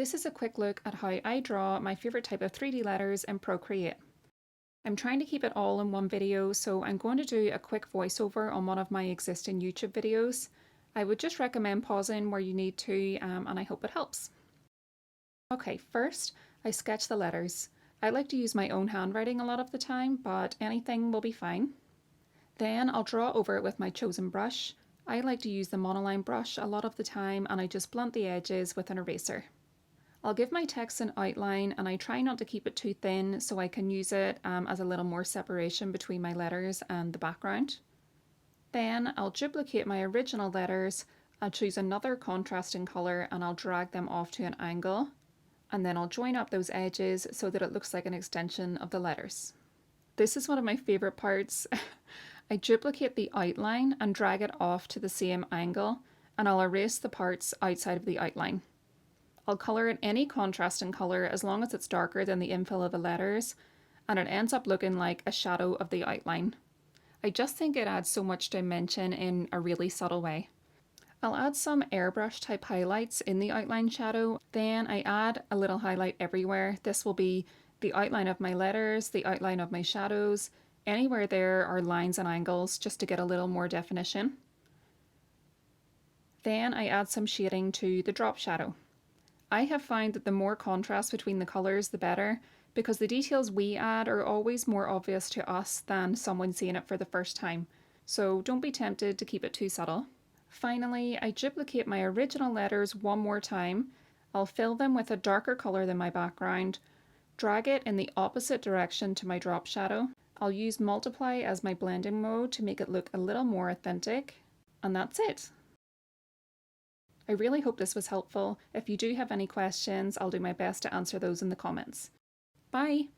This is a quick look at how I draw my favourite type of 3D letters in Procreate. I'm trying to keep it all in one video, so I'm going to do a quick voiceover on one of my existing YouTube videos. I would just recommend pausing where you need to, and I hope it helps. Okay, first I sketch the letters. I like to use my own handwriting a lot of the time, but anything will be fine. Then I'll draw over it with my chosen brush. I like to use the monoline brush a lot of the time, and I just blunt the edges with an eraser. I'll give my text an outline, and I try not to keep it too thin so I can use it as a little more separation between my letters and the background. Then I'll duplicate my original letters, I'll choose another contrasting colour and I'll drag them off to an angle, and then I'll join up those edges so that it looks like an extension of the letters. This is one of my favourite parts. I duplicate the outline and drag it off to the same angle, and I'll erase the parts outside of the outline. I'll colour it any contrasting colour as long as it's darker than the infill of the letters, and it ends up looking like a shadow of the outline. I just think it adds so much dimension in a really subtle way. I'll add some airbrush type highlights in the outline shadow, then I add a little highlight everywhere. This will be the outline of my letters, the outline of my shadows, anywhere there are lines and angles, just to get a little more definition. Then I add some shading to the drop shadow. I have found that the more contrast between the colours the better, because the details we add are always more obvious to us than someone seeing it for the first time, so don't be tempted to keep it too subtle. Finally, I duplicate my original letters one more time. I'll fill them with a darker colour than my background, drag it in the opposite direction to my drop shadow. I'll use multiply as my blending mode to make it look a little more authentic, and that's it. I really hope this was helpful. If you do have any questions, I'll do my best to answer those in the comments. Bye!